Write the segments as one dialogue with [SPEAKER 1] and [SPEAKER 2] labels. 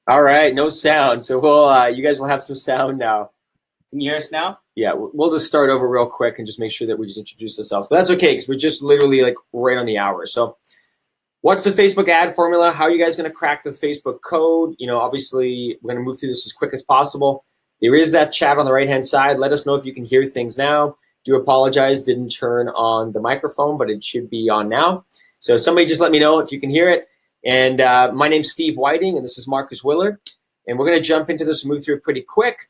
[SPEAKER 1] All right, no sound. So we'll you guys will have some sound now.
[SPEAKER 2] Can you hear us now?
[SPEAKER 1] Yeah, we'll just start over real quick and just make sure that we just introduce ourselves. But that's okay because we're just literally like right on the hour. So what's the Facebook ad formula? How are you guys going to crack the Facebook code? You know, obviously we're going to move through this as quick as possible. There is that chat on the right-hand side. Let us know if you can hear things now. Do apologize, didn't turn on the microphone, but it should be on now. So somebody just let me know if you can hear it. And my name's Steve Whiting, and this is Marcus Willard. And we're going to jump into this and move through it pretty quick.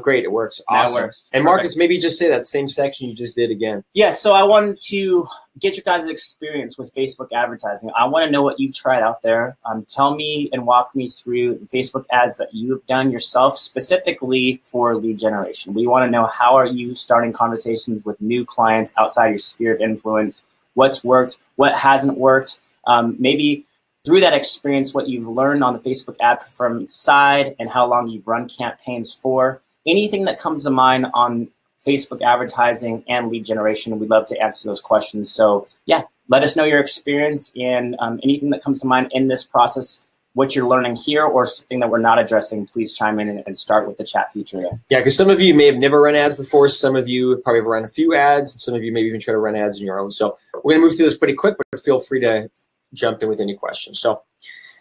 [SPEAKER 1] Great, it works. Awesome.
[SPEAKER 2] That works.
[SPEAKER 1] And
[SPEAKER 2] Perfect.
[SPEAKER 1] Marcus, maybe just say that same section you just did again.
[SPEAKER 2] Yeah, so I wanted to get your guys' experience with Facebook advertising. I want to know what you've tried out there. Tell me and walk me through Facebook ads that you've done yourself, specifically for lead generation. We want to know, how are you starting conversations with new clients outside your sphere of influence? What's worked? What hasn't worked? Maybe through that experience, what you've learned on the Facebook ad performance side and how long you've run campaigns for. Anything that comes to mind on Facebook advertising and lead generation, we'd love to answer those questions. So yeah, let us know your experience and anything that comes to mind in this process, what you're learning here or something that we're not addressing. Please chime in and start with the chat feature.
[SPEAKER 1] Yeah, because some of you may have never run ads before. Some of you probably have run a few ads. And some of you maybe even try to run ads on your own. So we're going to move through this pretty quick, but feel free to jump in with any questions. So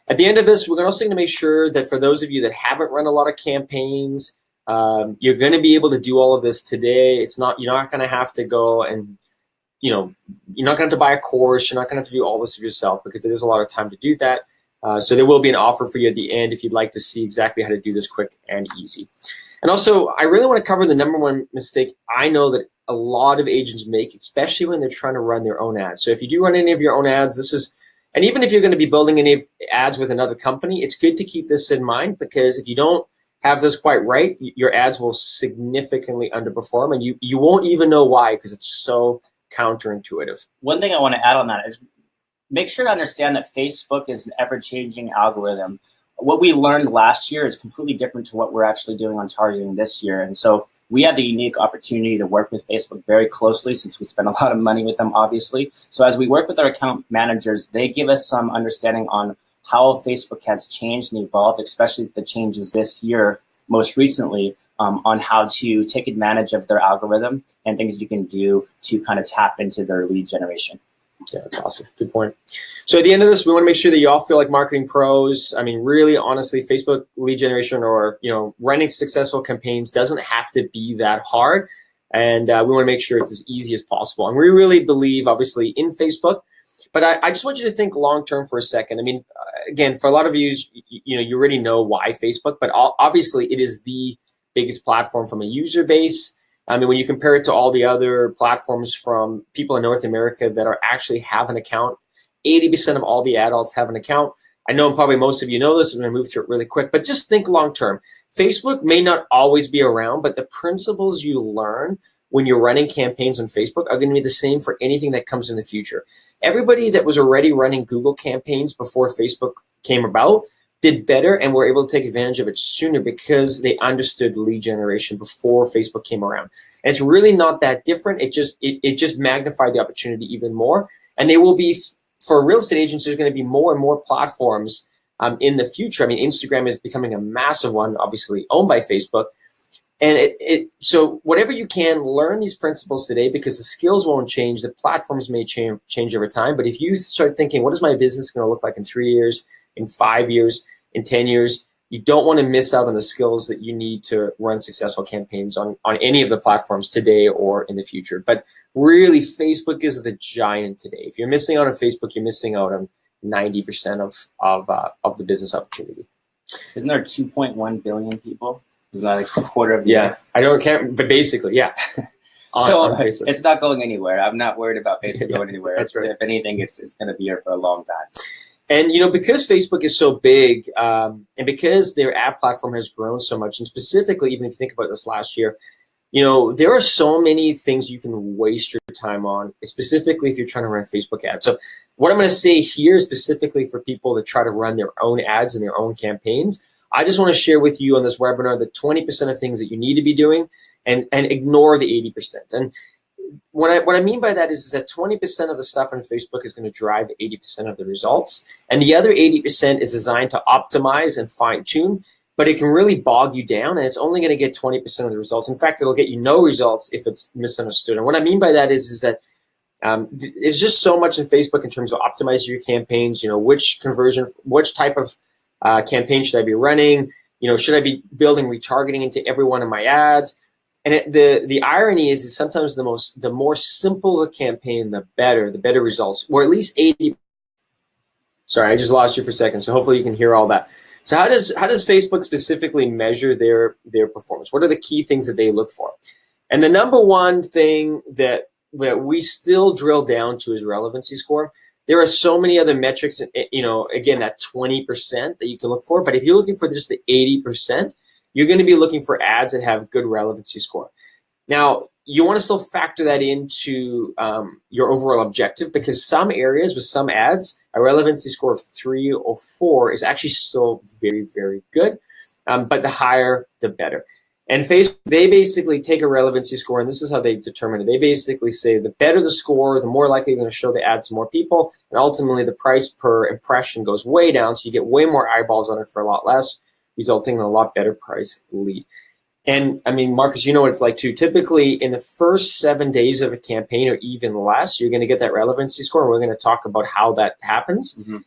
[SPEAKER 1] at the end of this, we're also going to make sure that for those of you that haven't run a lot of campaigns, you're going to be able to do all of this today. You're not going to have to go and, you're not going to have to buy a course. You're not going to have to do all this yourself because it is a lot of time to do that. So there will be an offer for you at the end if you'd like to see exactly how to do this quick and easy. And also, I really want to cover the number one mistake I know that a lot of agents make, especially when they're trying to run their own ads. So if you do run any of your own ads, and even if you're going to be building any ads with another company, it's good to keep this in mind because if you don't have this quite right, your ads will significantly underperform and you won't even know why because it's so counterintuitive.
[SPEAKER 2] One thing I want to add on that is make sure to understand that Facebook is an ever-changing algorithm. What we learned last year is completely different to what we're actually doing on targeting this year. And so we have the unique opportunity to work with Facebook very closely since we spend a lot of money with them, obviously. So as we work with our account managers, they give us some understanding on how Facebook has changed and evolved, especially with the changes this year, most recently, on how to take advantage of their algorithm and things you can do to kind of tap into their lead generation.
[SPEAKER 1] Yeah, that's awesome. Good point. So at the end of this, we want to make sure that you all feel like marketing pros. I mean, really, honestly, Facebook lead generation or, running successful campaigns doesn't have to be that hard. And we want to make sure it's as easy as possible. And we really believe, obviously, in Facebook. But I just want you to think long-term for a second. I mean, again, for a lot of you, you already know why Facebook, but obviously it is the biggest platform from a user base. I mean, when you compare it to all the other platforms from people in North America that actually have an account, 80% of all the adults have an account. I know probably most of you know this. I'm going to move through it really quick, but just think long-term. Facebook may not always be around, but the principles you learn when you're running campaigns on Facebook are going to be the same for anything that comes in the future. Everybody that was already running Google campaigns before Facebook came about did better and were able to take advantage of it sooner because they understood lead generation before Facebook came around. And it's really not that different. It just magnified the opportunity even more. And they will be, for real estate agents, there's going to be more and more platforms in the future. I mean, Instagram is becoming a massive one, obviously owned by Facebook. And so whatever you can, learn these principles today because the skills won't change. The platforms may change over time. But if you start thinking, what is my business going to look like in 3 years, in 5 years, in 10 years, you don't want to miss out on the skills that you need to run successful campaigns on any of the platforms today or in the future. But really, Facebook is the giant today. If you're missing out on Facebook, you're missing out on 90% of the business opportunity.
[SPEAKER 2] Isn't there 2.1 billion people? Isn't that like a quarter of the earth?
[SPEAKER 1] But basically, yeah.
[SPEAKER 2] on Facebook. It's not going anywhere. I'm not worried about Facebook going anywhere.
[SPEAKER 1] That's right.
[SPEAKER 2] If anything, it's going to be here for a long time.
[SPEAKER 1] And, because Facebook is so big and because their app platform has grown so much, and specifically, even if you think about this last year, there are so many things you can waste your time on, specifically if you're trying to run Facebook ads. So what I'm going to say here specifically for people that try to run their own ads and their own campaigns, I just want to share with you on this webinar the 20% of things that you need to be doing and ignore the 80%. And what I mean by that is that 20% of the stuff on Facebook is going to drive 80% of the results, and the other 80% is designed to optimize and fine tune. But it can really bog you down, and it's only going to get 20% of the results. In fact, it'll get you no results if it's misunderstood. And what I mean by that is that there's just so much in Facebook in terms of optimizing your campaigns. Which conversion, which type of campaign should I be running? Should I be building retargeting into every one of my ads? And the irony is sometimes the more simple the campaign, the better results, or at least 80. Sorry, I just lost you for a second. So hopefully you can hear all that. So how does Facebook specifically measure their performance? What are the key things that they look for? And the number one thing that we still drill down to is relevancy score. There are so many other metrics, again, that 20% that you can look for. But if you're looking for just the 80%, you're going to be looking for ads that have good relevancy score. Now, you want to still factor that into your overall objective, because some areas with some ads, a relevancy score of 3 or 4 is actually still very, very good. But the higher, the better. And Facebook, they basically take a relevancy score, and this is how they determine it. They basically say the better the score, the more likely you're going to show the ad to more people, and ultimately the price per impression goes way down, so you get way more eyeballs on it for a lot less, resulting in a lot better price lead. And I mean, Marcus, you know what it's like too. Typically, in the first 7 days of a campaign, or even less, you're going to get that relevancy score. We're going to talk about how that happens. Mm-hmm.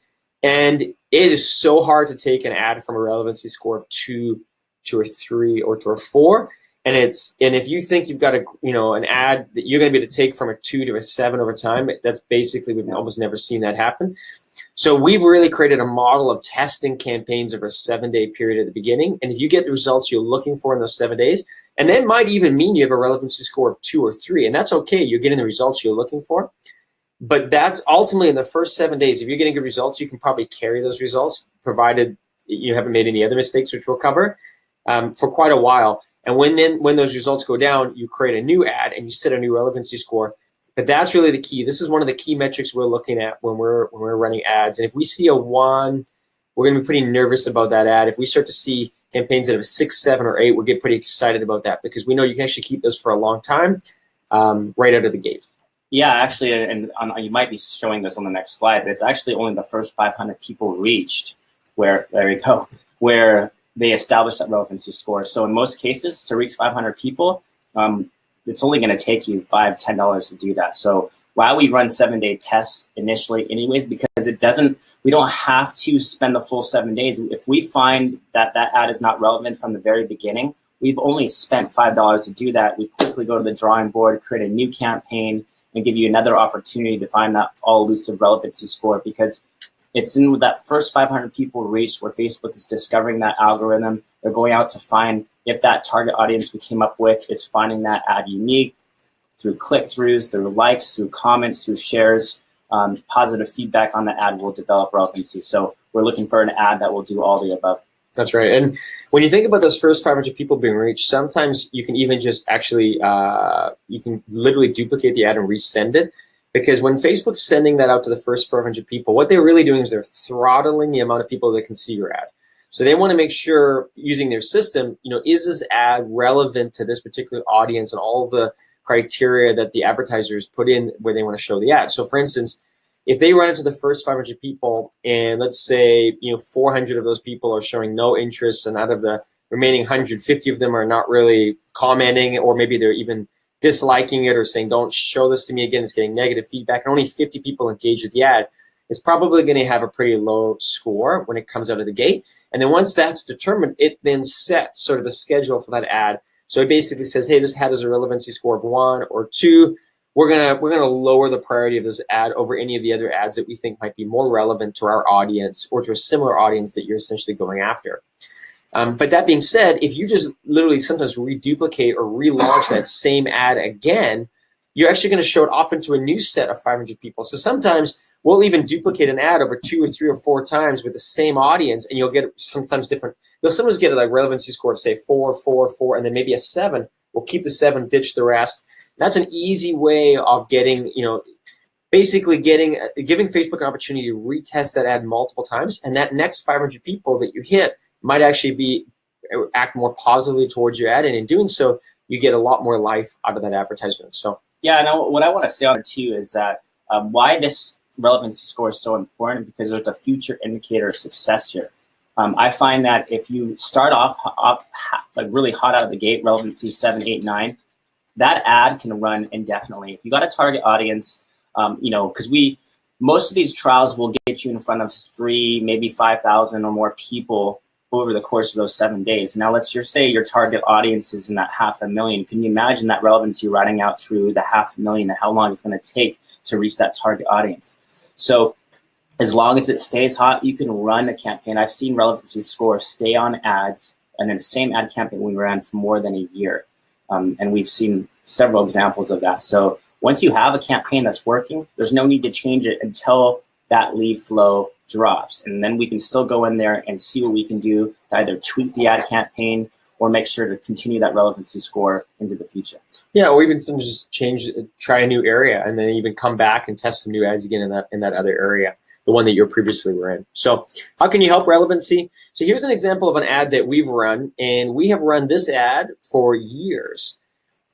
[SPEAKER 1] And it is so hard to take an ad from a relevancy score of 2 to a 3 or to a 4. And if you think you've got an ad that you're going to be able to take from a 2 to a 7 over time, that's basically, we've almost never seen that happen. So we've really created a model of testing campaigns over a 7-day period at the beginning. And if you get the results you're looking for in those 7 days, and that might even mean you have a relevancy score of 2 or 3, and that's okay. You're getting the results you're looking for. But that's ultimately in the first 7 days. If you're getting good results, you can probably carry those results, provided you haven't made any other mistakes, which we'll cover, for quite a while. And when those results go down, you create a new ad and you set a new relevancy score. But that's really the key. This is one of the key metrics we're looking at when we're running ads. And if we see a 1, we're going to be pretty nervous about that ad. If we start to see campaigns that have a 6, 7, or 8, we'll get pretty excited about that, because we know you can actually keep those for a long time, right out of the gate.
[SPEAKER 2] Yeah, actually, and you might be showing this on the next slide, but it's actually only the first 500 people reached where they established that relevancy score. So in most cases, to reach 500 people, it's only going to take you $5, $10 to do that. So why we run 7-day tests initially anyways, because we don't have to spend the full 7 days. If we find that ad is not relevant from the very beginning, we've only spent $5 to do that. We quickly go to the drawing board, create a new campaign, and give you another opportunity to find that all-elusive relevancy score, because it's in that first 500 people reached where Facebook is discovering that algorithm. They're going out to find if that target audience we came up with is finding that ad unique through click-throughs, through likes, through comments, through shares. Positive feedback on the ad will develop relevancy. So we're looking for an ad that will do all the above.
[SPEAKER 1] That's right. And when you think about those first 500 people being reached, sometimes you can even just actually, you can literally duplicate the ad and resend it. Because when Facebook's sending that out to the first 400 people, what they're really doing is they're throttling the amount of people that can see your ad. So they want to make sure, using their system, is this ad relevant to this particular audience and all the criteria that the advertisers put in where they want to show the ad. So for instance, if they run it to the first 500 people, and let's say 400 of those people are showing no interest, and out of the remaining 150 of them are not really commenting, or maybe they're even disliking it or saying, don't show this to me again, it's getting negative feedback, and only 50 people engage with the ad, it's probably going to have a pretty low score when it comes out of the gate. And then once that's determined, it then sets sort of a schedule for that ad. So it basically says, hey, this ad has a relevancy score of 1 or 2. We're gonna lower the priority of this ad over any of the other ads that we think might be more relevant to our audience or to a similar audience that you're essentially going after. But that being said, if you just literally sometimes reduplicate or relaunch that same ad again, you're actually going to show it off into a new set of 500 people. So sometimes we'll even duplicate an ad over 2 or 3 or 4 times with the same audience, and you'll get sometimes different. You'll sometimes get a relevancy score of say 4, 4, 4, and then maybe a 7. We'll keep the 7, ditch the rest. That's an easy way of getting, basically giving Facebook an opportunity to retest that ad multiple times, and that next 500 people that you hit might actually act more positively towards your ad, and in doing so, you get a lot more life out of that advertisement. So
[SPEAKER 2] Yeah, and what I want to say on it too is that why this relevancy score is so important, because there's a future indicator of success here. I find that if you start off like really hot out of the gate, relevancy 7, 8, 9, that ad can run indefinitely. If you got a target audience, because most of these trials will get you in front of 3, maybe 5,000 or more people over the course of those 7 days. Now, let's just say your target audience is in that 500,000. Can you imagine that relevancy riding out through the 500,000 and how long it's going to take to reach that target audience? So as long as it stays hot, you can run a campaign. I've seen relevancy score stay on ads, and in the same ad campaign we ran for more than a year. And we've seen several examples of that. So once you have a campaign that's working, there's no need to change it until that lead flow drops. And then we can still go in there and see what we can do to either tweak the ad campaign or make sure to continue that relevancy score into the future.
[SPEAKER 1] Yeah, or even some just try a new area, and then even come back and test some new ads again in that other area, the one that you previously were in. So how can you help relevancy? So here's an example of an ad that we've run, and we have run this ad for years.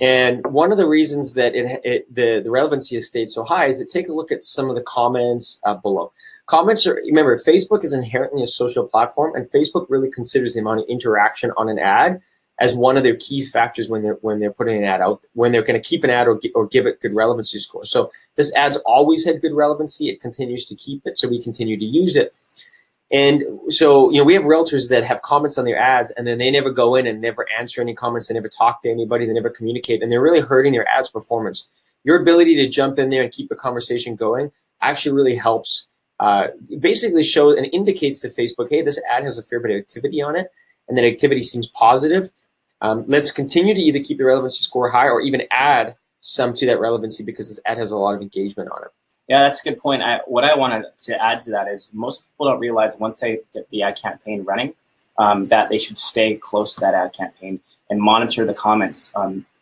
[SPEAKER 1] And one of the reasons that the relevancy has stayed so high is that take a look at some of the comments below. Comments are, remember, Facebook is inherently a social platform, and Facebook really considers the amount of interaction on an ad as one of their key factors when they're putting an ad out, when they're going to keep an ad or give it good relevancy score. So this ad's always had good relevancy. It continues to keep it, so we continue to use it. And so, we have realtors that have comments on their ads, and then they never go in and never answer any comments. They never talk to anybody. They never communicate, and they're really hurting their ads performance. Your ability to jump in there and keep the conversation going actually really helps. Basically shows and indicates to Facebook, hey, this ad has a fair bit of activity on it, and that activity seems positive. Let's continue to either keep the relevancy score high or even add some to that relevancy because this ad has a lot of engagement on it.
[SPEAKER 2] Yeah, that's a good point. What I wanted to add to that is most people don't realize once they get the ad campaign running, that they should stay close to that ad campaign and monitor the comments.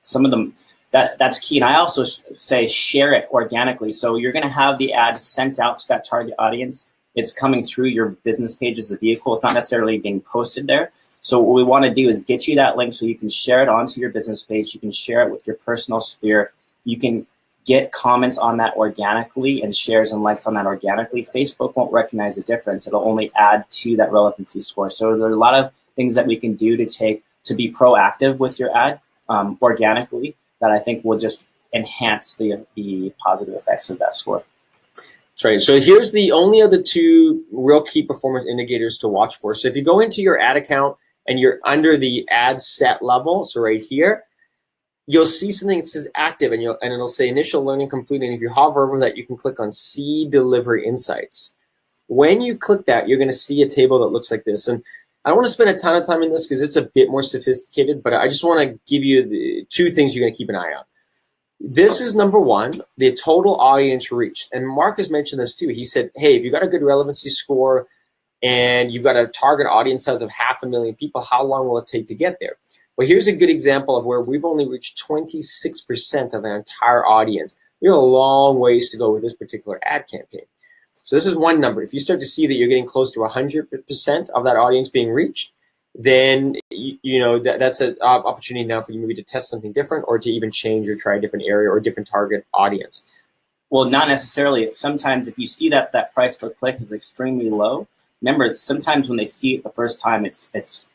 [SPEAKER 2] Some of them, that's key. And I also say share it organically. So you're going to have the ad sent out to that target audience. It's coming through your business page as a vehicle. It's not necessarily being posted there. So what we want to do is get you that link so you can share it onto your business page. You can share it with your personal sphere. You can get comments on that organically and shares and likes on that organically. Facebook won't recognize the difference. It'll only add to that relevancy score. So there are a lot of things that we can do to be proactive with your ad organically that I think will just enhance the positive effects of that score.
[SPEAKER 1] That's right. So here's the only other two real key performance indicators to watch for. So if you go into your ad account and you're under the ad set level, so right here, you'll see something that says active, and it'll say initial learning complete. And if you hover over that, you can click on See Delivery Insights. When you click that, you're going to see a table that looks like this. And I don't want to spend a ton of time in this because it's a bit more sophisticated, but I just want to give you the two things you're going to keep an eye on. This is number one, the total audience reached. And Mark has mentioned this too. He said, hey, if you've got a good relevancy score and you've got a target audience size of 500,000 people, how long will it take to get there? Well, here's a good example of where we've only reached 26% of our entire audience. We have a long ways to go with this particular ad campaign. So this is one number. If you start to see that you're getting close to 100% of that audience being reached, then that's an opportunity now for you maybe to test something different or to even change or try a different area or a different target audience.
[SPEAKER 2] Well, not necessarily. Sometimes if you see that price per click is extremely low, remember, sometimes when they see it the first time, it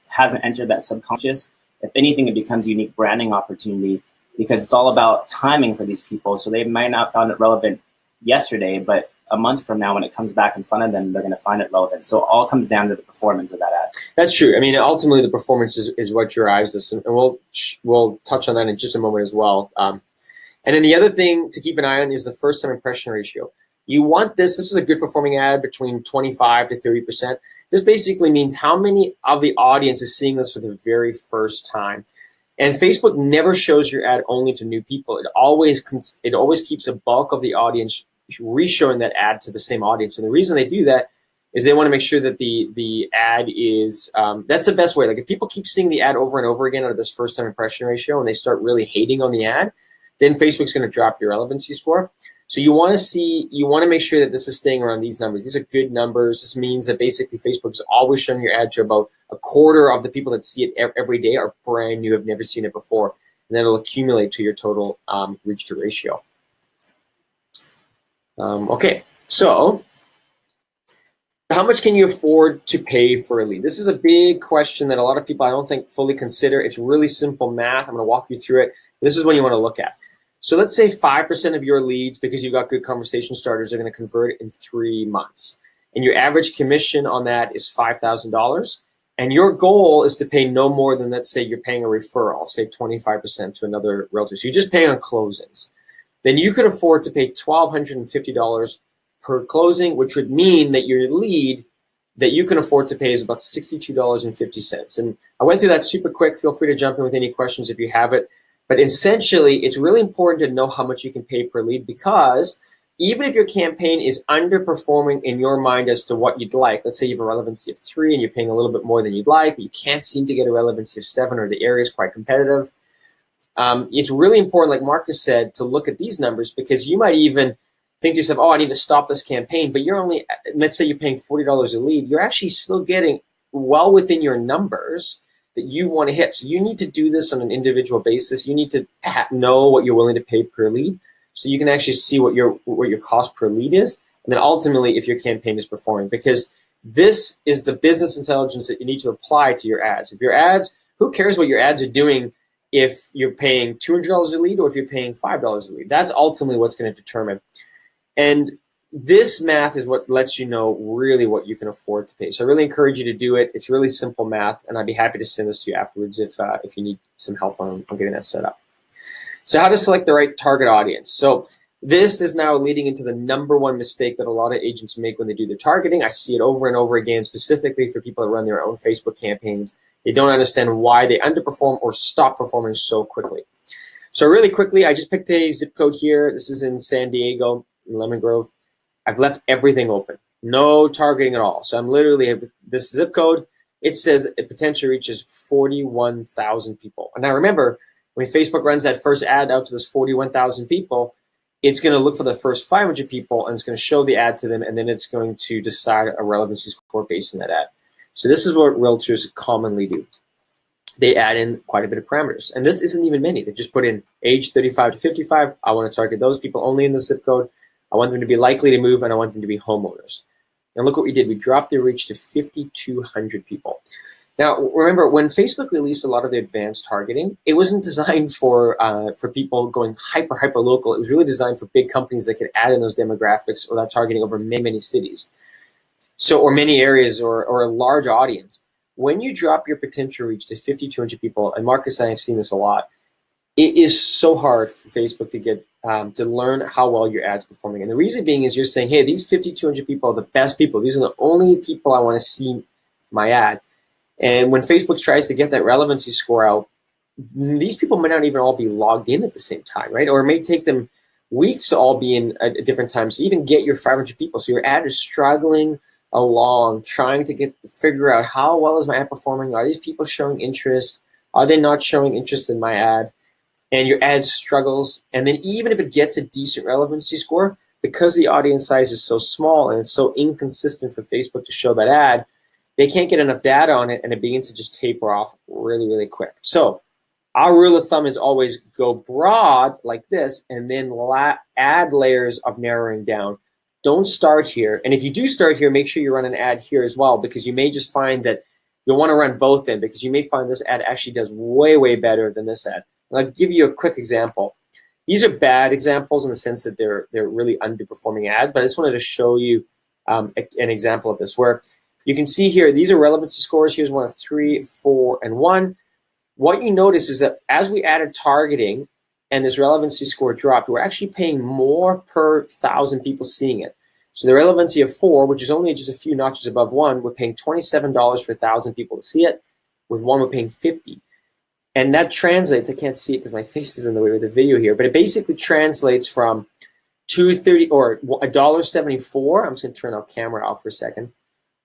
[SPEAKER 2] hasn't entered that subconscious. If anything, it becomes a unique branding opportunity because it's all about timing for these people. So they might not have found it relevant yesterday, but a month from now when it comes back in front of them, they're going to find it relevant. So it all comes down to the performance of that ad. That's
[SPEAKER 1] true. I mean, ultimately, the performance is what drives this, and we'll touch on that in just a moment as well. And then the other thing to keep an eye on is the first-time impression ratio. You want this is a good performing ad between 25 to 30%. This basically means how many of the audience is seeing this for the very first time. And Facebook never shows your ad only to new people. It always keeps a bulk of the audience re-showing that ad to the same audience. And the reason they do that is they want to make sure that the ad is, that's the best way. Like if people keep seeing the ad over and over again out of this first time impression ratio and they start really hating on the ad, then Facebook's going to drop your relevancy score. So you want to make sure that this is staying around these numbers. These are good numbers. This means that basically Facebook is always showing your ad to about a quarter of the people that see it every day are brand new, have never seen it before. and then it'll accumulate to your total reach to ratio. Okay, so how much can you afford to pay for a lead? This is a big question that a lot of people I don't think fully consider. It's really simple math. I'm going to walk you through it. This is what you want to look at. So let's say 5% of your leads, because you've got good conversation starters, are going to convert in 3 months. And your average commission on that is $5,000. And your goal is to pay no more than, let's say you're paying a referral, say 25% to another realtor. So you're just paying on closings. Then you could afford to pay $1,250 per closing, which would mean that your lead that you can afford to pay is about $62.50. And I went through that super quick. Feel free to jump in with any questions if you have it. But essentially, it's really important to know how much you can pay per lead, because even if your campaign is underperforming in your mind as to what you'd like, let's say you have a relevancy of 3 and you're paying a little bit more than you'd like, but you can't seem to get a relevancy of 7, or the area is quite competitive. It's really important, like Marcus said, to look at these numbers, because you might even think to yourself, oh, I need to stop this campaign, but you're only, let's say you're paying $40 a lead, you're actually still getting well within your numbers that you want to hit. So you need to do this on an individual basis. You need to know what you're willing to pay per lead, so you can actually see what your cost per lead is, and then ultimately if your campaign is performing, because this is the business intelligence that you need to apply to your ads. If your ads, who cares what your ads are doing if you're paying $200 a lead or if you're paying $5 a lead? That's ultimately what's going to determine. And this math is what lets you know really what you can afford to pay. So I really encourage you to do it. It's really simple math, and I'd be happy to send this to you afterwards if you need some help on getting that set up. So how to select the right target audience. So this is now leading into the #1 mistake that a lot of agents make when they do their targeting. I see it over and over again, specifically for people that run their own Facebook campaigns. They don't understand why they underperform or stop performing so quickly. So really quickly, I just picked a zip code here. This is in San Diego, in Lemon Grove. I've left everything open, no targeting at all. So I'm literally, this zip code, it says it potentially reaches 41,000 people. And now remember, when Facebook runs that first ad out to this 41,000 people, it's going to look for the first 500 people, and it's going to show the ad to them, and then it's going to decide a relevancy score based on that ad. So this is what realtors commonly do. They add in quite a bit of parameters. And this isn't even many. They just put in age 35 to 55. I want to target those people only in the zip code. I want them to be likely to move, and I want them to be homeowners. And look what we did. We dropped their reach to 5,200 people. Now, remember, when Facebook released a lot of the advanced targeting, it wasn't designed for people going hyper local. It was really designed for big companies that could add in those demographics or that targeting over many cities. So, or many areas, or a large audience. When you drop your potential reach to 5,200 people, and Marcus and I have seen this a lot, it is so hard for Facebook to get to learn how well your ad's performing. And the reason being is you're saying, hey, these 5,200 people are the best people. These are the only people I want to see my ad. And when Facebook tries to get that relevancy score out, these people might not even all be logged in at the same time, right? Or it may take them weeks to all be in at different times to even get your 500 people. So your ad is struggling along, trying to figure out how well is my ad performing? Are these people showing interest? Are they not showing interest in my ad? And your ad struggles. And then even if it gets a decent relevancy score, because the audience size is so small and it's so inconsistent for Facebook to show that ad, they can't get enough data on it, and it begins to just taper off really quick. So our rule of thumb is always go broad like this, and then add layers of narrowing down. Don't start here. And if you do start here, make sure you run an ad here as well, because you may just find that you'll want to run both in, because you may find this ad actually does way better than this ad. And I'll give you a quick example. These are bad examples in the sense that they're really underperforming ads, but I just wanted to show you an example of this, where you can see here, these are relevancy scores. Here's 1 of 3, 4, and 1. What you notice is that as we added targeting and this relevancy score dropped, we're actually paying more per 1,000 people seeing it. So the relevancy of 4, which is only just a few notches above 1, we're paying $27 for 1,000 people to see it. With 1, we're paying $50. And that translates, I can't see it because my face is in the way with the video here, but it basically translates from $2.30 or $1.74. I'm just going to turn our camera off for a second,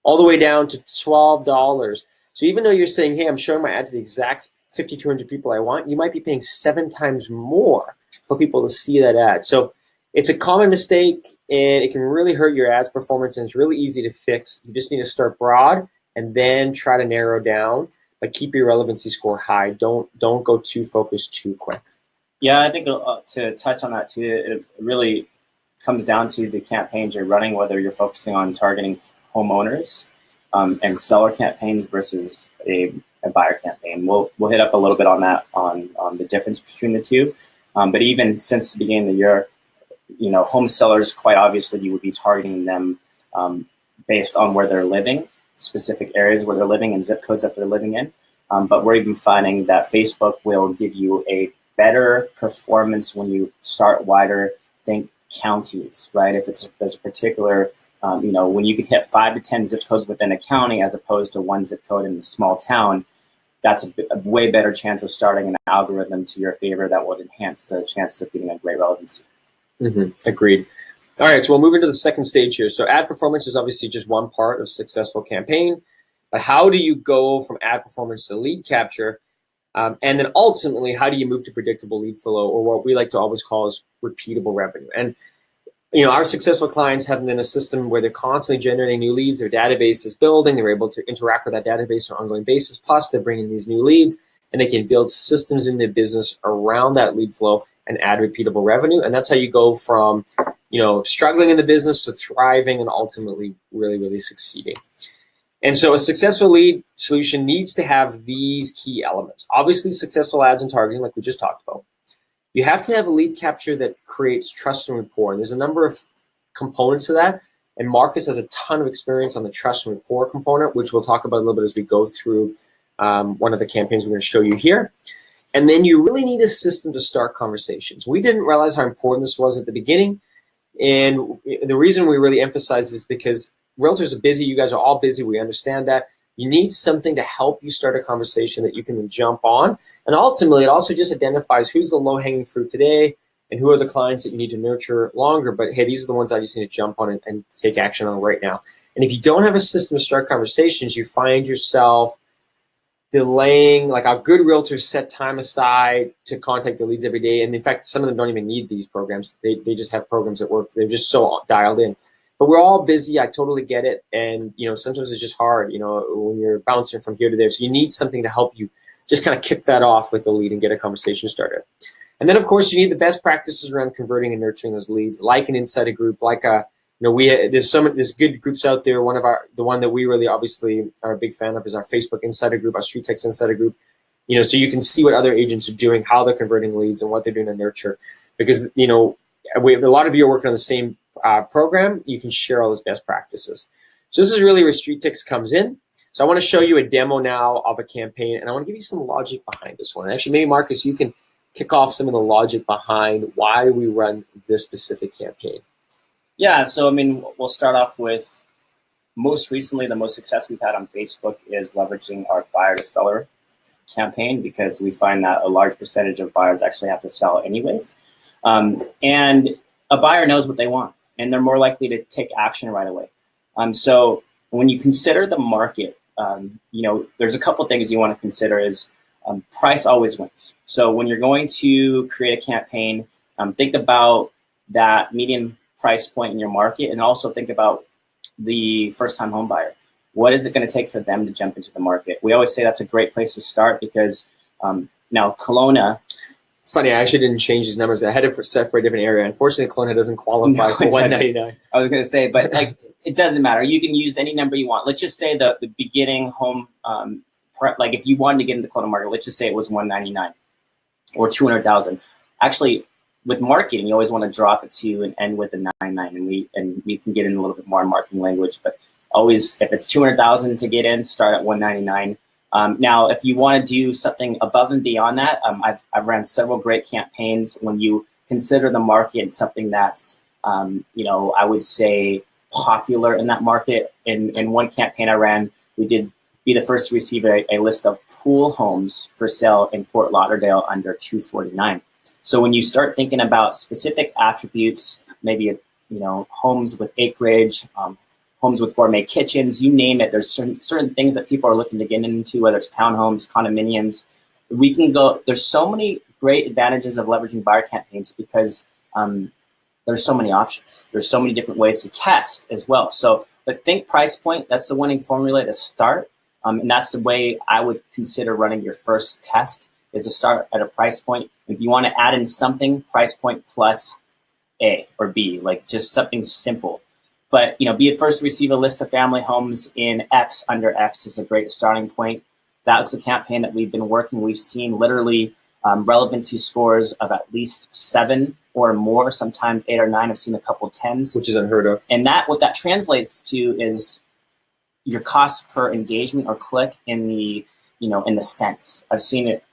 [SPEAKER 1] all the way down to $12. So even though you're saying, hey, I'm showing my ad to the exact 5,200 people I want, you might be paying 7 times more for people to see that ad. So it's a common mistake, and it can really hurt your ad's performance, and it's really easy to fix. You just need to start broad and then try to narrow down. but keep your relevancy score high. Don't go too focused too quick.
[SPEAKER 2] Yeah, I think to touch on that too, it really comes down to the campaigns you're running, whether you're focusing on targeting homeowners and seller campaigns versus a buyer campaign. We'll hit up a little bit on that on the difference between the two. But even since the beginning of the year, home sellers, quite obviously, you would be targeting them based on where they're living, specific areas where they're living and zip codes that they're living in. But we're even finding that Facebook will give you a better performance when you start wider. Think counties, right? If there's a particular, when you can hit 5 to 10 zip codes within a county as opposed to one zip code in a small town, that's a way better chance of starting an algorithm to your favor that would enhance the chances of getting a great relevancy.
[SPEAKER 1] Agreed. All right, so we'll move into the second stage here. So ad performance is obviously just one part of a successful campaign, but how do you go from ad performance to lead capture? And then ultimately, how do you move to predictable lead flow, or what we like to always call is repeatable revenue? And our successful clients have been in a system where they're constantly generating new leads. Their database is building. They're able to interact with that database on an ongoing basis. Plus, they're bringing these new leads, and they can build systems in their business around that lead flow and add repeatable revenue. And that's how you go from struggling in the business to thriving and ultimately really, really succeeding. And so a successful lead solution needs to have these key elements. Obviously, successful ads and targeting, like we just talked about. You have to have a lead capture that creates trust and rapport. And there's a number of components to that. And Marcus has a ton of experience on the trust and rapport component, which we'll talk about a little bit as we go through one of the campaigns we're going to show you here. And then you really need a system to start conversations. We didn't realize how important this was at the beginning. And the reason we really emphasize it is because realtors are busy. You guys are all busy. We understand that. You need something to help you start a conversation that you can then jump on. And ultimately, it also just identifies who's the low-hanging fruit today and who are the clients that you need to nurture longer. But, hey, these are the ones I just need to jump on and take action on right now. And if you don't have a system to start conversations, you find yourself delaying. Like, our good realtors set time aside to contact the leads every day. And in fact, some of them don't even need these programs. They just have programs that work. They're just so dialed in. But we're all busy. I totally get it. And, sometimes it's just hard, when you're bouncing from here to there. So you need something to help you just kind of kick that off with the lead and get a conversation started. And then, of course, you need the best practices around converting and nurturing those leads, like an insider group, like there's good groups out there. The one that we really obviously are a big fan of is our Facebook insider group, our StreetText insider group. So you can see what other agents are doing, how they're converting leads, and what they're doing to nurture. Because a lot of you are working on the same program. You can share all those best practices. So this is really where StreetText comes in. So I want to show you a demo now of a campaign, and I want to give you some logic behind this one. Actually, maybe Marcus, you can kick off some of the logic behind why we run this specific campaign.
[SPEAKER 2] Yeah, so we'll start off with most recently the most success we've had on Facebook is leveraging our buyer to seller campaign, because we find that a large percentage of buyers actually have to sell anyways. And a buyer knows what they want, and they're more likely to take action right away. So when you consider the market, there's a couple things you want to consider is price always wins. So when you're going to create a campaign, think about that median price point in your market, and also think about the first-time home buyer. What is it going to take for them to jump into the market? We always say that's a great place to start, because now Kelowna.
[SPEAKER 1] It's funny, I actually didn't change these numbers. I had it set for a different area. Unfortunately, Kelowna doesn't qualify for $199.
[SPEAKER 2] I was going to say, but it doesn't matter. You can use any number you want. Let's just say the beginning home, if you wanted to get into the Kelowna market, let's just say it was $199 or $200,000. Actually, with marketing, you always want to drop it to and end with a 99, and we can get in a little bit more marketing language. But always, if it's $200,000 to get in, start at $199. Now, if you want to do something above and beyond that, I've ran several great campaigns. When you consider the market something that's, I would say popular in that market. In one campaign I ran, we did be the first to receive a list of pool homes for sale in Fort Lauderdale under $249. So when you start thinking about specific attributes, maybe homes with acreage, homes with gourmet kitchens, you name it. There's certain things that people are looking to get into, whether it's townhomes, condominiums. We can go. There's so many great advantages of leveraging buyer campaigns, because there's so many options. There's so many different ways to test as well. So, but think price point. That's the winning formula to start. And that's the way I would consider running your first test, is to start at a price point. If you want to add in something, price point plus A or B, like just something simple. But, be it first to receive a list of family homes in X under X is a great starting point. That's the campaign that we've been working. We've seen literally relevancy scores of at least 7 or more, sometimes 8 or 9. I've seen a couple 10s.
[SPEAKER 1] Which is unheard of.
[SPEAKER 2] And what that translates to is your cost per engagement or click in the cents. I've seen it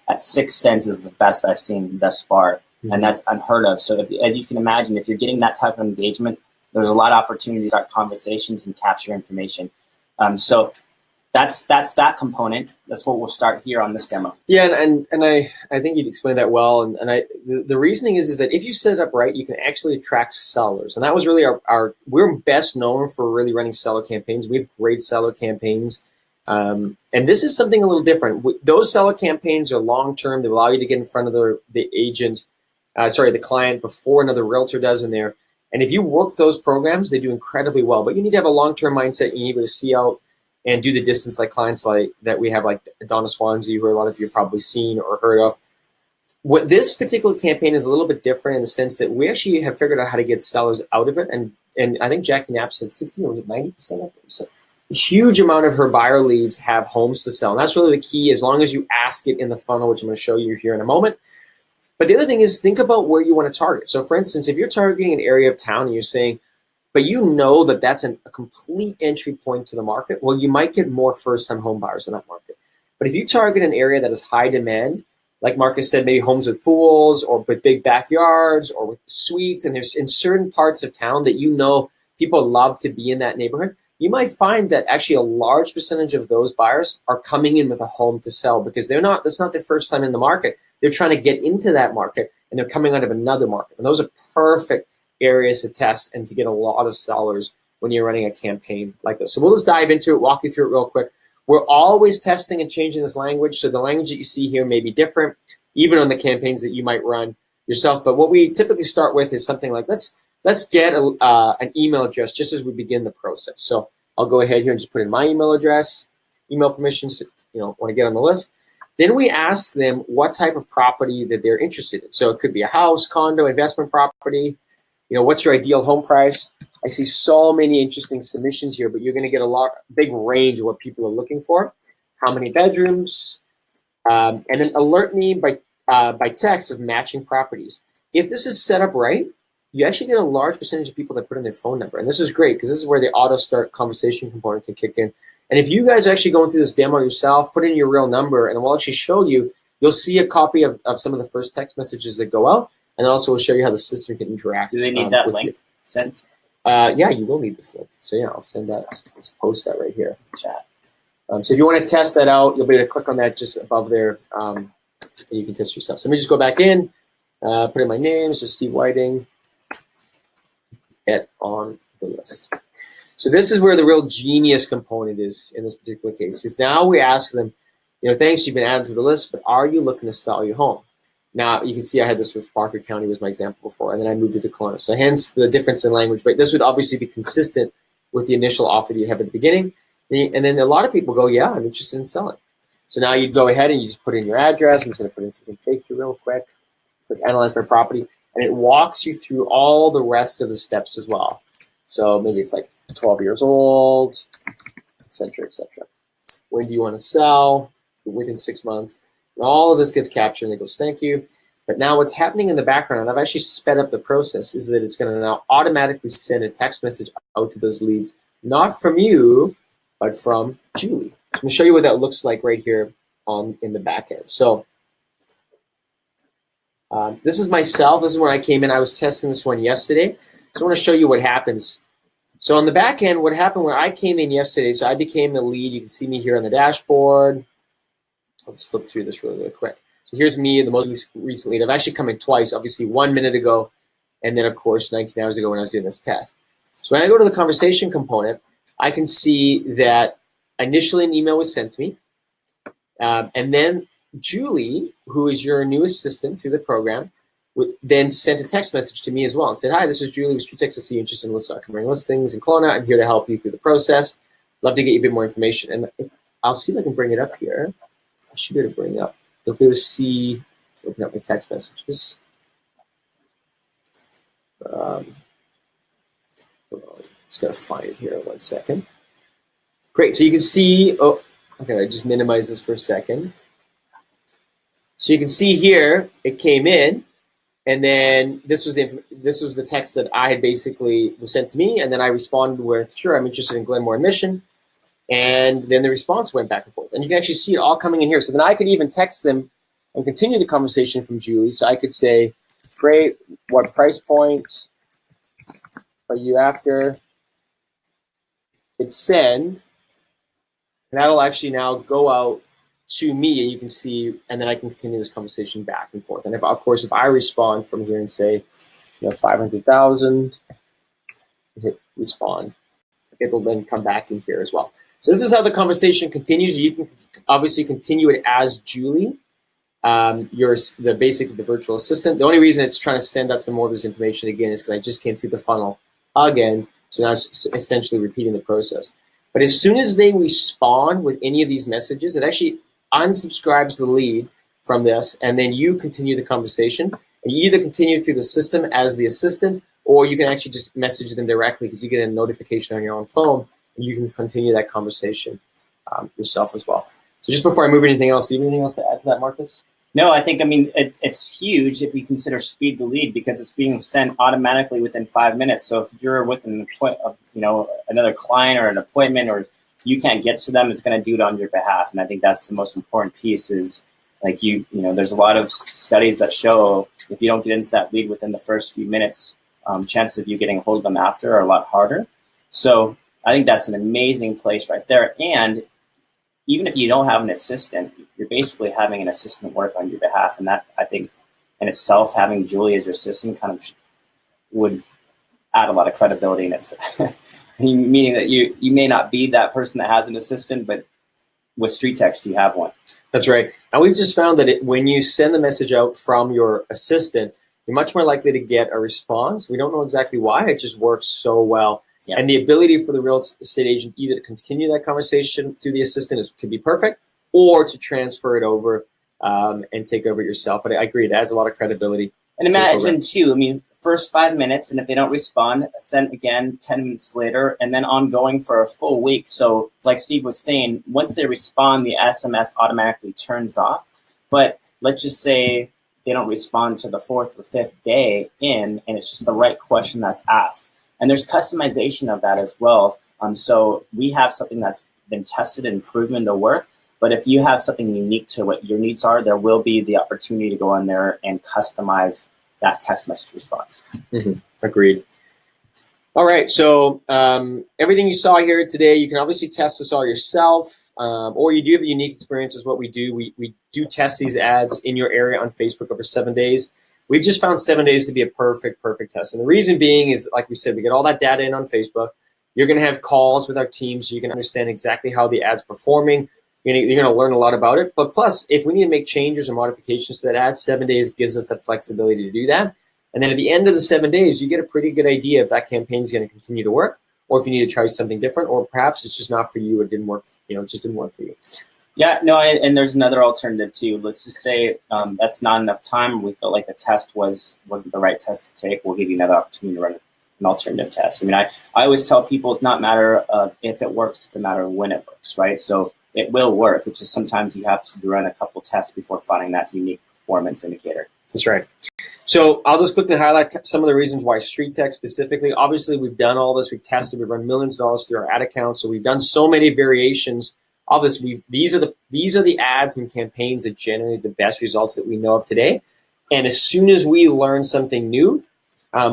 [SPEAKER 2] at 6 cents is the best I've seen thus far. Mm-hmm. And that's unheard of. So as you can imagine, if you're getting that type of engagement, there's a lot of opportunity to start conversations and capture information. So that's that component. That's what we'll start here on this demo.
[SPEAKER 1] Yeah, and I think you'd explained that well. And the reasoning is that if you set it up right, you can actually attract sellers. And that was really we're best known for really running seller campaigns. We have great seller campaigns. And this is something a little different. Those seller campaigns are long-term. They allow you to get in front of the client before another realtor does in there. And if you work those programs, they do incredibly well. But you need to have a long-term mindset. You need to see out and do the distance like clients like that we have, like Donna Swansea, who a lot of you have probably seen or heard of. What this particular campaign is a little bit different in the sense that we actually have figured out how to get sellers out of it. And I think Jackie Knapp said 60 or was it 90% of them? So a huge amount of her buyer leads have homes to sell. And that's really the key, as long as you ask it in the funnel, which I'm going to show you here in a moment. But the other thing is, think about where you want to target. So for instance, if you're targeting an area of town and you're saying, but you know that that's a complete entry point to the market, well, you might get more first-time home buyers in that market. But if you target an area that is high demand, like Marcus said, maybe homes with pools or with big backyards or with suites, and there's in certain parts of town that you know people love to be in that neighborhood, you might find that actually a large percentage of those buyers are coming in with a home to sell because that's not their first time in the market. They're trying to get into that market and they're coming out of another market. And those are perfect areas to test and to get a lot of sellers when you're running a campaign like this. So we'll just dive into it, walk you through it real quick. We're always testing and changing this language. So the language that you see here may be different, even on the campaigns that you might run yourself. But what we typically start with is something like, let's get an email address just as we begin the process. So I'll go ahead here and just put in my email address, email permissions, want to get on the list. Then we ask them what type of property that they're interested in. So it could be a house, condo, investment property. What's your ideal home price? I see so many interesting submissions here, but you're going to get big range of what people are looking for. How many bedrooms? And then alert me by text of matching properties. If this is set up right, you actually get a large percentage of people that put in their phone number. And this is great because this is where the auto start conversation component can kick in. And if you guys are actually going through this demo yourself, put in your real number, and we'll actually show you, you'll see a copy of some of the first text messages that go out, and also we'll show you how the system can interact.
[SPEAKER 2] Do they need that link sent?
[SPEAKER 1] Yeah, you will need this link. So yeah, I'll send that. Let's post that right here. Chat. So if you want to test that out, you'll be able to click on that just above there, and you can test yourself. So let me just go back in, put in my name, so Steve Whiting, get on the list. So this is where the real genius component is in this particular case. Is now we ask them, thanks, you've been added to the list, but are you looking to sell your home? Now, you can see I had this with Parker County was my example before, and then I moved it to Kelowna. So hence the difference in language. But this would obviously be consistent with the initial offer that you have at the beginning. And then a lot of people go, yeah, I'm interested in selling. So now you'd go ahead and you just put in your address. I'm just going to put in something fake here real quick. Click Analyze My Property. And it walks you through all the rest of the steps as well. So maybe it's like 12 years old, et cetera, et cetera. When do you want to sell? Within 6 months. And all of this gets captured and it goes, thank you. But now what's happening in the background, and I've actually sped up the process, is that it's going to now automatically send a text message out to those leads, not from you, but from Julie. I'm going to show you what that looks like right here in the back end. So this is myself. This is when I came in. I was testing this one yesterday. So I want to show you what happens. So on the back end, what happened when I came in yesterday, so I became the lead. You can see me here on the dashboard. Let's flip through this really quick. So here's me, the most recent lead. I've actually come in twice, obviously 1 minute ago, and then, of course, 19 hours ago when I was doing this test. So when I go to the conversation component, I can see that initially an email was sent to me, and then Julie, who is your new assistant through the program, then sent a text message to me as well and said, hi, this is Julie with StreetText. I see you interested in covering listings in Kelowna. I'm here to help you through the process. love to get you a bit more information. And I'll see if I can bring it up here. I should be able to bring up. You'll be able to see, open up my text messages. Just gotta find it here. 1 second. Great. So you can see. Oh, okay. I just minimize this for a second. So you can see here it came in, and then this was the text that I had basically was sent to me, and then I responded with, "Sure, I'm interested in Glenmore admission," and then the response went back and forth, and you can actually see it all coming in here. So then I could even text them and continue the conversation from Julie. So I could say, "Great. What price point are you after?" Hit send, and that'll actually now go out to me, and you can see, and then I can continue this conversation back and forth. And if, of course, if I respond from here and say, 500,000, hit respond, it'll then come back in here as well. So this is how the conversation continues. You can obviously continue it as Julie, the virtual assistant. The only reason it's trying to send out some more of this information again is because I just came through the funnel again. So now it's essentially repeating the process. But as soon as they respond with any of these messages, it actually unsubscribes the lead from this, and then you continue the conversation. And you either continue through the system as the assistant, or you can actually just message them directly because you get a notification on your own phone, and you can continue that conversation yourself as well. So just before I move anything else, do you have anything else to add to that, Marcus?
[SPEAKER 2] No, I think, it's huge if you consider speed to lead, because it's being sent automatically within 5 minutes. So if you're with another client or an appointment, or you can't get to them, it's going to do it on your behalf. And I think that's the most important piece is, like, there's a lot of studies that show if you don't get into that lead within the first few minutes, chances of you getting a hold of them after are a lot harder. So I think that's an amazing place right there. And even if you don't have an assistant, you're basically having an assistant work on your behalf. And that, I think, in itself, having Julie as your assistant kind of would add a lot of credibility in it. Meaning that you may not be that person that has an assistant, but with StreetText, you have one.
[SPEAKER 1] That's right. And we've just found that when you send the message out from your assistant, you're much more likely to get a response. We don't know exactly why. It just works so well. Yeah. And the ability for the real estate agent either to continue that conversation through the assistant could be perfect, or to transfer it over and take over yourself. But I agree, it adds a lot of credibility.
[SPEAKER 2] And imagine too, first 5 minutes, and if they don't respond, send again 10 minutes later, and then ongoing for a full week. So like Steve was saying, once they respond, the SMS automatically turns off. But let's just say they don't respond to the 4th or 5th day in, and it's just the right question that's asked. And there's customization of that as well. So we have something that's been tested and proven to work. But if you have something unique to what your needs are, there will be the opportunity to go in there and customize that text message response.
[SPEAKER 1] Mm-hmm. Agreed. All right. So everything you saw here today, you can obviously test this all yourself, or you do have the unique experience is what we do. We do test these ads in your area on Facebook over 7 days. We've just found 7 days to be a perfect test. And the reason being is, like we said, we get all that data in on Facebook. You're going to have calls with our team so you can understand exactly how the ad's performing. You're going to learn a lot about it. But plus, if we need to make changes or modifications to that ad, 7 days gives us that flexibility to do that. And then at the end of the 7 days, you get a pretty good idea if that campaign is going to continue to work, or if you need to try something different, or perhaps it's just not for you. It didn't work. It just didn't work for you.
[SPEAKER 2] Yeah, no, and there's another alternative too. Let's just say that's not enough time. We felt like the test wasn't the right test to take. We'll give you another opportunity to run an alternative test. I always tell people it's not a matter of if it works, it's a matter of when it works, right? So it will work. It's just sometimes you have to run a couple tests before finding that unique performance indicator.
[SPEAKER 1] That's right. So I'll just quickly highlight some of the reasons why StreetText specifically. Obviously, we've done all this. We've tested. We've run millions of dollars through our ad accounts. So we've done so many variations. All this, these are the ads and campaigns that generate the best results that we know of today. And as soon as we learn something new,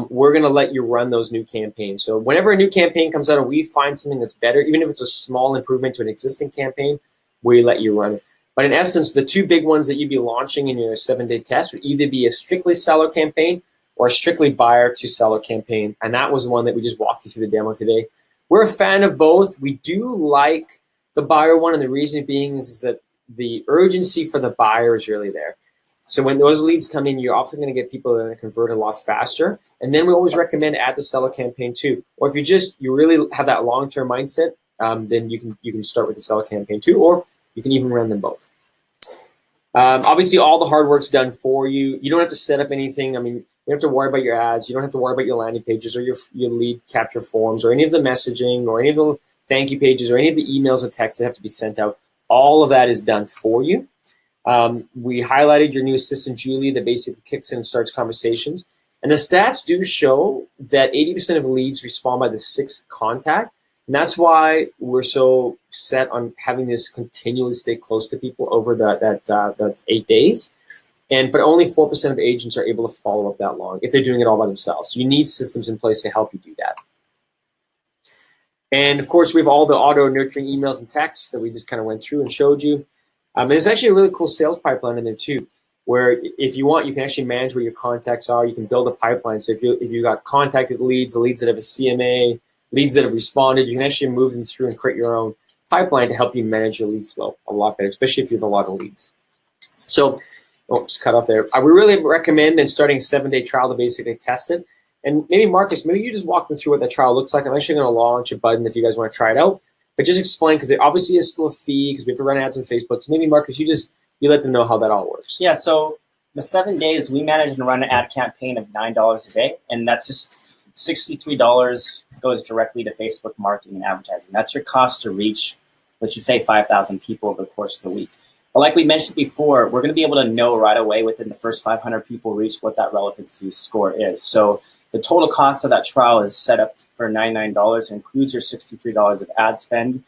[SPEAKER 1] we're going to let you run those new campaigns. So whenever a new campaign comes out and we find something that's better, even if it's a small improvement to an existing campaign, we let you run it. But in essence, the two big ones that you'd be launching in your 7-day test would either be a strictly seller campaign or a strictly buyer to seller campaign. And that was the one that we just walked you through the demo today. We're a fan of both. We do like the buyer one, and the reason being is that the urgency for the buyer is really there. So when those leads come in, you're often going to get people that are going to convert a lot faster. And then we always recommend add the seller campaign too. Or if you really have that long-term mindset, then you can start with the seller campaign too, or you can even run them both. Obviously, all the hard work's done for you. You don't have to set up anything. I mean, you don't have to worry about your ads. You don't have to worry about your landing pages or your lead capture forms or any of the messaging or any of the thank you pages or any of the emails or texts that have to be sent out. All of that is done for you. We highlighted your new assistant, Julie, that basically kicks in and starts conversations. And the stats do show that 80% of leads respond by the 6th contact. And that's why we're so set on having this continually stay close to people over that's 8 days. But only 4% of agents are able to follow up that long if they're doing it all by themselves. So you need systems in place to help you do that. And of course, we have all the auto nurturing emails and texts that we just kind of went through and showed you. And there's actually a really cool sales pipeline in there too, where if you want, you can actually manage where your contacts are. You can build a pipeline. So if you got contacted leads, the leads that have a CMA, leads that have responded, you can actually move them through and create your own pipeline to help you manage your lead flow a lot better, especially if you have a lot of leads. So, just cut off there. I would really recommend then starting a 7-day trial to basically test it. And maybe Marcus, maybe you just walk them through what that trial looks like. I'm actually going to launch a button if you guys want to try it out. But just explain, because there obviously is still a fee because we have to run ads on Facebook. So maybe Marcus, you let them know how that all works.
[SPEAKER 2] Yeah. So the 7 days we manage and run an ad campaign of $9 a day, and that's just $63 goes directly to Facebook marketing and advertising. That's your cost to reach, let's just say 5,000 people over the course of the week. But like we mentioned before, we're going to be able to know right away within the first 500 people reach what that relevancy score is. So the total cost of that trial is set up for $99, includes your $63 of ad spend.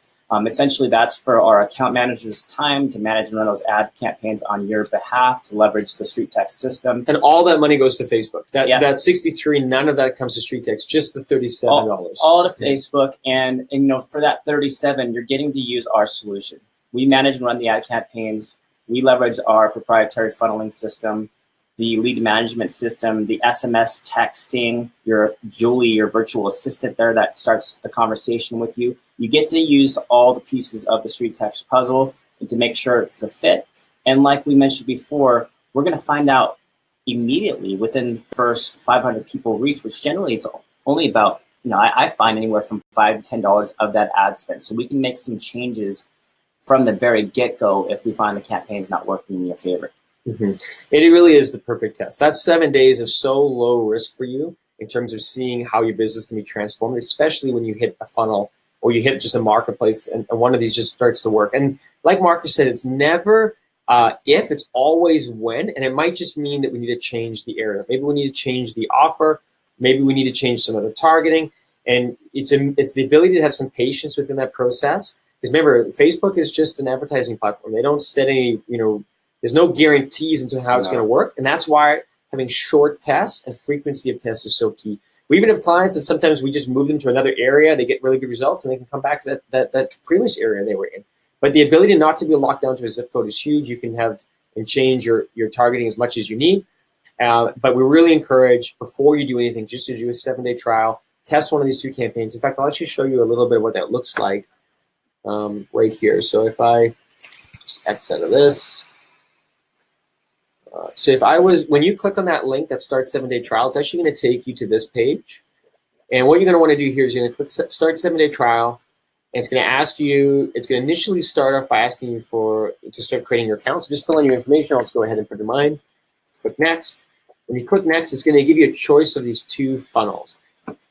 [SPEAKER 2] Essentially, that's for our account managers' time to manage and run those ad campaigns on your behalf to leverage the StreetText system.
[SPEAKER 1] And all that money goes to Facebook. That 63, none of that comes to StreetText, just the $37.
[SPEAKER 2] All to Facebook, and for that 37, you're getting to use our solution. We manage and run the ad campaigns. We leverage our proprietary funneling system, the lead management system, the SMS texting, your Julie, your virtual assistant there that starts the conversation with you. You get to use all the pieces of the StreetText puzzle to make sure it's a fit. And like we mentioned before, we're going to find out immediately within the first 500 people reach, which generally it's only about, I find anywhere from $5 to $10 of that ad spend. So we can make some changes from the very get-go if we find the campaign's not working in your favor.
[SPEAKER 1] Mm-hmm. It really is the perfect test. That 7 days is so low risk for you in terms of seeing how your business can be transformed, especially when you hit a funnel or you hit just a marketplace and one of these just starts to work. And like Marcus said, it's never if, it's always when, and it might just mean that we need to change the area. Maybe we need to change the offer. Maybe we need to change some of the targeting. And it's the ability to have some patience within that process. Because remember, Facebook is just an advertising platform. They don't set any, there's no guarantees into how it's going to work. And that's why having short tests and frequency of tests is so key. We even have clients that sometimes we just move them to another area, they get really good results, and they can come back to that previous area they were in. But the ability not to be locked down to a zip code is huge. You can have and change your targeting as much as you need. But we really encourage, before you do anything, just to do a 7-day trial, test one of these 2 campaigns. In fact, I'll actually show you a little bit of what that looks like right here. So if I just X out of this. So when you click on that link that starts 7-day trial, it's actually going to take you to this page. And what you're going to want to do here is you're going to click start 7-day trial. And it's going to ask you, it's going to initially start off by asking you to start creating your account. So just fill in your information. I'll just go ahead and put in mine. Click next. When you click next, it's going to give you a choice of these 2 funnels.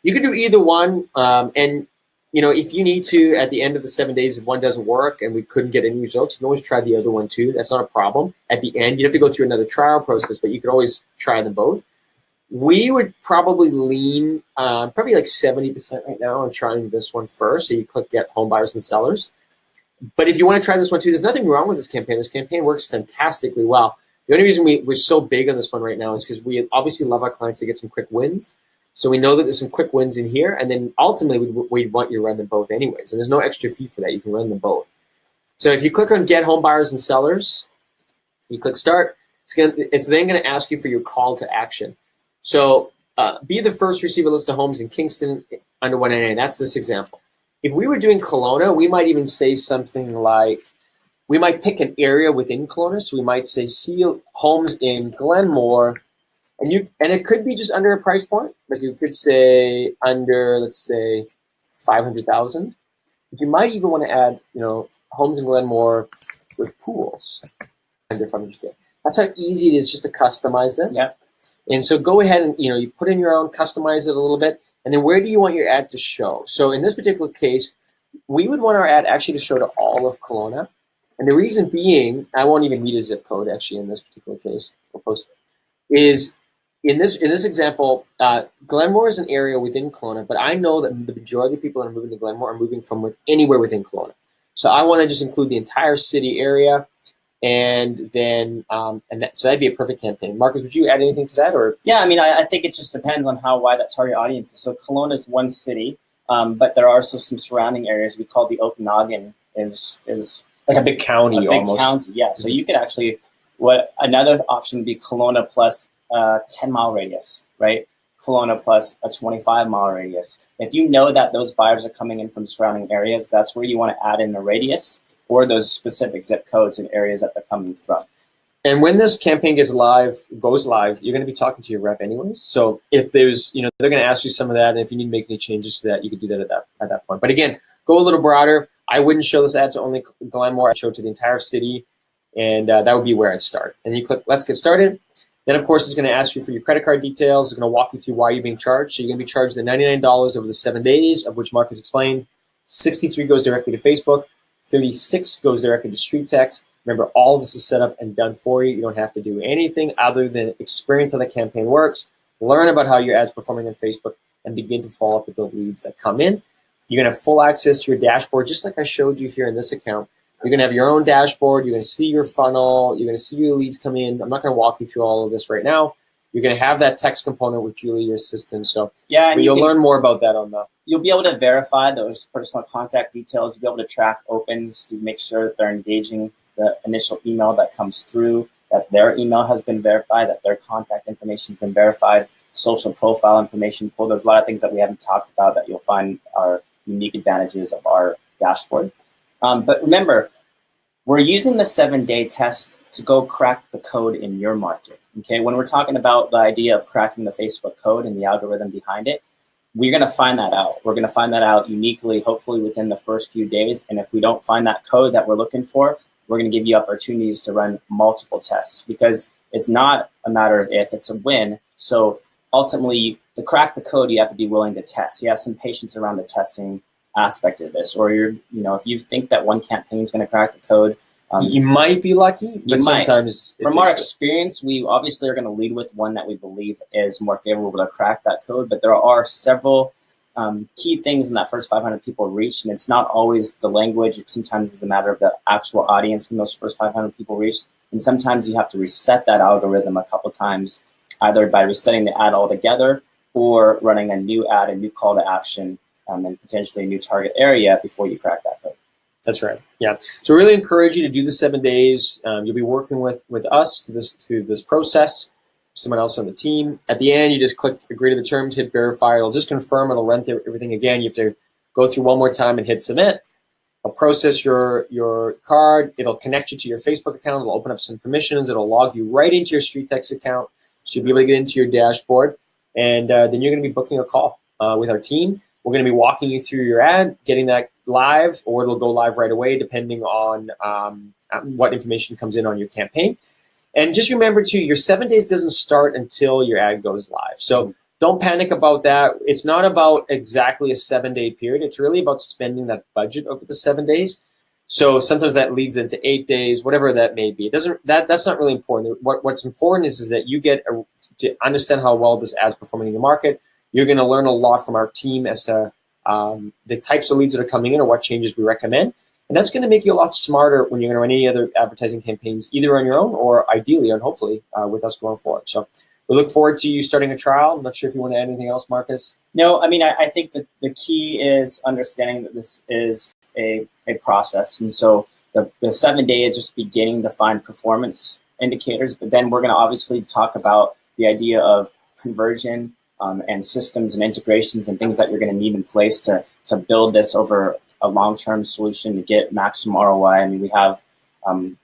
[SPEAKER 1] You can do either one. And if you need to, at the end of the 7 days, if one doesn't work and we couldn't get any results, you can always try the other one too. That's not a problem. At the end, you have to go through another trial process, but you could always try them both. We would probably lean probably like 70% right now on trying this one first. So you click Get Home Buyers and Sellers. But if you want to try this one too, there's nothing wrong with this campaign. This campaign works fantastically well. The only reason we're so big on this one right now is because we obviously love our clients to get some quick wins. So we know that there's some quick wins in here, and then ultimately we'd want you to run them both anyways. And there's no extra fee for that. You can run them both. So if you click on Get Home Buyers and Sellers, you click Start, it's then going to ask you for your call to action. So be the first to receive a list of homes in Kingston under 199. That's this example. If we were doing Kelowna, we might even say something like, we might pick an area within Kelowna. So we might say, see homes in Glenmore. And it could be just under a price point. Like you could say under, let's say, 500,000. you might even want to add, homes in Glenmore with pools. That's how easy it is just to customize this.
[SPEAKER 2] Yep.
[SPEAKER 1] And so go ahead and, you put in your own, customize it a little bit, and then where do you want your ad to show? So in this particular case, we would want our ad actually to show to all of Kelowna. And the reason being, I won't even need a zip code actually in this particular case, is in this example, Glenmore is an area within Kelowna, but I know that the majority of people that are moving to Glenmore are moving from anywhere within Kelowna. So I want to just include the entire city area, and then so that'd be a perfect campaign. Marcus, would you add anything to that, or?
[SPEAKER 2] Yeah, I mean, I think it just depends on how wide that target audience is. So Kelowna is one city, but there are also some surrounding areas. We call the Okanagan is
[SPEAKER 1] like a big county, almost.
[SPEAKER 2] County, yeah. So you could actually, another option would be Kelowna plus 10-mile radius, right? Kelowna plus a 25-mile radius. If you know that those buyers are coming in from surrounding areas, that's where you want to add in the radius or those specific zip codes and areas that they're coming from.
[SPEAKER 1] And when this campaign goes live, you're going to be talking to your rep anyways. So if there's, they're going to ask you some of that, and if you need to make any changes to that, you can do that at that point. But again, go a little broader. I wouldn't show this ad to only Glenmore. I'd show it to the entire city, and that would be where I'd start. And then you click Let's Get Started. Then, of course, it's going to ask you for your credit card details. It's going to walk you through why you're being charged. So you're going to be charged the $99 over the 7 days, of which Marcus explained. 63 goes directly to Facebook. 36 goes directly to StreetText. Remember, all of this is set up and done for you. You don't have to do anything other than experience how the campaign works, learn about how your ad's performing on Facebook, and begin to follow up with the leads that come in. You're going to have full access to your dashboard, just like I showed you here in this account. You're going to have your own dashboard. You're going to see your funnel. You're going to see your leads come in. I'm not going to walk you through all of this right now. You're going to have that text component with Julie, your assistant. So yeah, and you'll learn more about that on the.
[SPEAKER 2] You'll be able to verify those personal contact details. You'll be able to track opens to make sure that they're engaging the initial email that comes through, that their email has been verified, that their contact information has been verified, social profile information pulled. There's a lot of things that we haven't talked about that you'll find are unique advantages of our dashboard. But remember, we're using the 7-day test to go crack the code in your market. Okay, when we're talking about the idea of cracking the Facebook code and the algorithm behind it, we're going to find that out. We're going to find that out uniquely, hopefully within the first few days. And if we don't find that code that we're looking for, we're going to give you opportunities to run multiple tests, because it's not a matter of if, it's a when. So ultimately, to crack the code, you have to be willing to test. You have some patience around the testing aspect of this, or if you think that one campaign is going to crack the code,
[SPEAKER 1] you might be lucky, but sometimes
[SPEAKER 2] from our experience, we obviously are going to lead with one that we believe is more favorable to crack that code. But there are several key things in that first 500 people reached, and it's not always the language. Sometimes it's a matter of the actual audience when those first 500 people reached, and sometimes you have to reset that algorithm a couple times, either by resetting the ad altogether or running a new ad, a new call to action, and potentially a new target area before you crack that code.
[SPEAKER 1] That's right. Yeah. So really encourage you to do the 7 days. You'll be working with us through this process, someone else on the team. At the end, you just click agree to the terms, hit verify. It'll just confirm. It'll run through everything again. You have to go through one more time and hit submit. It'll process your card. It'll connect you to your Facebook account. It'll open up some permissions. It'll log you right into your StreetText account. So you'll be able to get into your dashboard. And then you're going to be booking a call with our team. We're going to be walking you through your ad, getting that live, or it'll go live right away, depending on what information comes in on your campaign. And just remember, too, your 7 days doesn't start until your ad goes live. So don't panic about that. It's not about exactly a 7-day period. It's really about spending that budget over the 7 days. So sometimes that leads into 8 days, whatever that may be. It doesn't. That's not really important. What's important is that you get to understand how well this ad's performing in your market. You're going to learn a lot from our team as to the types of leads that are coming in or what changes we recommend. And that's going to make you a lot smarter when you're going to run any other advertising campaigns, either on your own or ideally and hopefully with us going forward. So we look forward to you starting a trial. I'm not sure if you want to add anything else, Marcus.
[SPEAKER 2] No, I mean, I think that the key is understanding that this is a process. And so the 7 day is just beginning to find performance indicators, but then we're going to obviously talk about the idea of conversion and systems and integrations and things that you're going to need in place to build this over a long-term solution to get maximum ROI. I mean, we have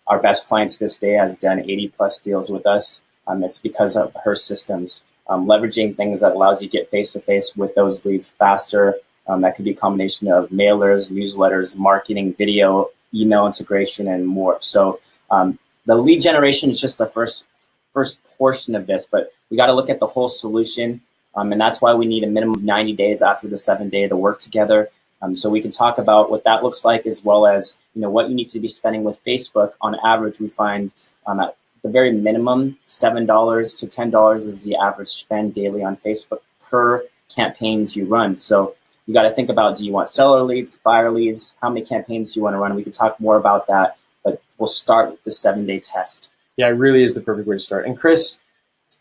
[SPEAKER 2] our best client to this day has done 80+ deals with us. It's because of her systems, leveraging things that allows you to get face-to-face with those leads faster, That could be a combination of mailers, newsletters, marketing, video, email integration, and more. So the lead generation is just the first portion of this, but we got to look at the whole solution. And that's why we need a minimum of 90 days after the 7th day to work together. So we can talk about what that looks like, as well as what you need to be spending with Facebook. On average, we find at the very minimum, $7 to $10 is the average spend daily on Facebook per campaigns you run. So you got to think about, do you want seller leads, buyer leads? How many campaigns do you want to run? We can talk more about that, but we'll start with the 7-day test.
[SPEAKER 1] Yeah, it really is the perfect way to start. And Chris,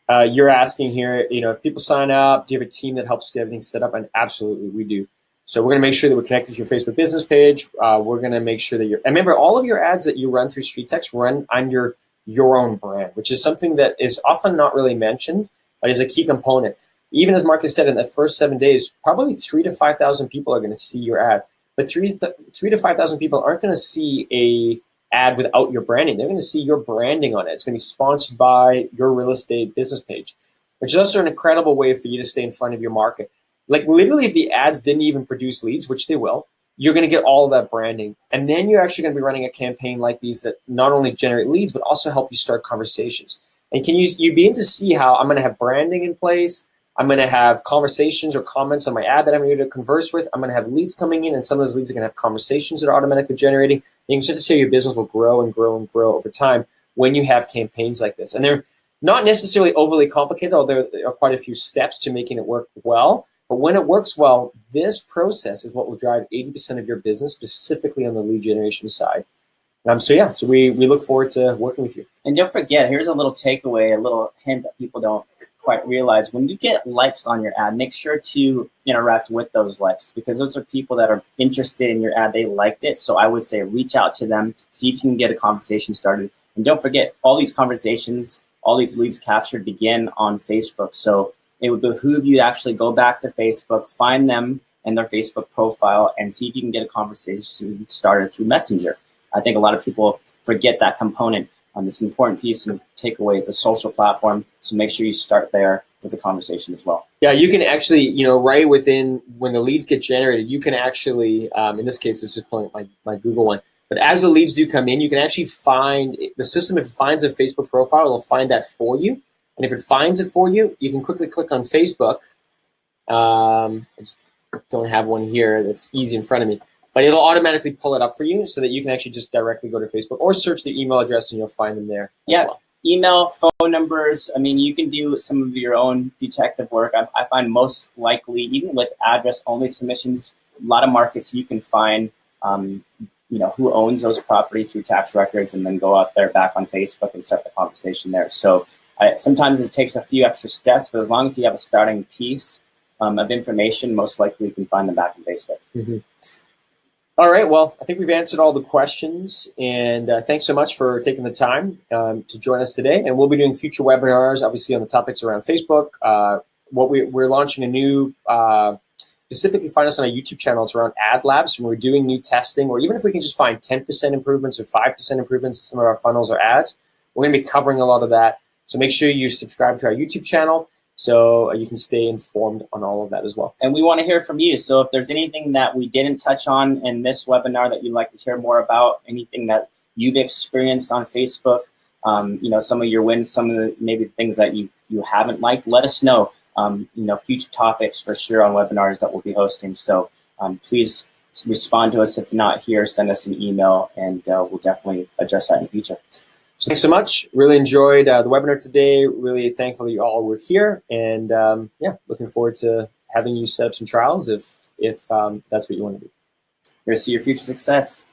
[SPEAKER 1] you're asking here, if people sign up, do you have a team that helps get everything set up? And absolutely, we do. So we're going to make sure that we're connected to your Facebook business page. We're going to make sure that and remember, all of your ads that you run through StreetText run under your own brand, which is something that is often not really mentioned, but is a key component. Even as Marcus said, in the first 7 days, probably 3,000 to 5,000 people are going to see your ad. But 3,000 to 5,000 people aren't going to see a ad without your branding. They're going to see your branding on it. It's going to be sponsored by your real estate business page, which is also an incredible way for you to stay in front of your market. Like literally, if the ads didn't even produce leads, which they will, you're going to get all of that branding. And then you're actually going to be running a campaign like these that not only generate leads, but also help you start conversations. And you begin to see how I'm going to have branding in place. I'm going to have conversations or comments on my ad that I'm going to converse with. I'm going to have leads coming in, and some of those leads are going to have conversations that are automatically generating. And you can start to see your business will grow and grow and grow over time when you have campaigns like this. And they're not necessarily overly complicated, although there are quite a few steps to making it work well. But when it works well, this process is what will drive 80% of your business, specifically on the lead generation side. So we look forward to working with you.
[SPEAKER 2] And don't forget, here's a little takeaway, a little hint that people don't quite realize. When you get likes on your ad, make sure to interact with those likes, because those are people that are interested in your ad. They liked it. So I would say reach out to them, see if you can get a conversation started. And don't forget, all these conversations, all these leads captured begin on Facebook. So it would behoove you to actually go back to Facebook, find them and their Facebook profile, and see if you can get a conversation started through Messenger. I think a lot of people forget that component. This important piece and takeaway. It's a social platform, so make sure you start there with the conversation as well.
[SPEAKER 1] Yeah, you can actually, right within when the leads get generated, you can actually, in this case, it's just pulling up my Google one. But as the leads do come in, you can actually find the system. If it finds a Facebook profile, it'll find that for you. And if it finds it for you, you can quickly click on Facebook. I just don't have one here that's easy in front of me. But it'll automatically pull it up for you so that you can actually just directly go to Facebook or search the email address and you'll find them there as well.
[SPEAKER 2] Email, phone numbers. I mean, you can do some of your own detective work. I find most likely, even with address-only submissions, a lot of markets you can find, who owns those properties through tax records, and then go out there back on Facebook and start the conversation there. So sometimes it takes a few extra steps, but as long as you have a starting piece of information, most likely you can find them back on Facebook.
[SPEAKER 1] Mm-hmm. All right, well, I think we've answered all the questions, and thanks so much for taking the time to join us today. And we'll be doing future webinars, obviously, on the topics around Facebook. We're launching a new, specifically find us on our YouTube channel. It's around ad labs, and we're doing new testing, or even if we can just find 10% improvements or 5% improvements in some of our funnels or ads, we're going to be covering a lot of that. So make sure you subscribe to our YouTube channel so you can stay informed on all of that as well.
[SPEAKER 2] And we want to hear from you. So if there's anything that we didn't touch on in this webinar that you'd like to hear more about, anything that you've experienced on Facebook, some of your wins, some of the maybe things that you haven't liked, let us know. Future topics for sure on webinars that we'll be hosting. So please respond to us. If not here, send us an email, and we'll definitely address that in the future.
[SPEAKER 1] So thanks so much. Really enjoyed the webinar today. Really thankful that you all were here, and looking forward to having you set up some trials if that's what you want to do.
[SPEAKER 2] Here's to your future success.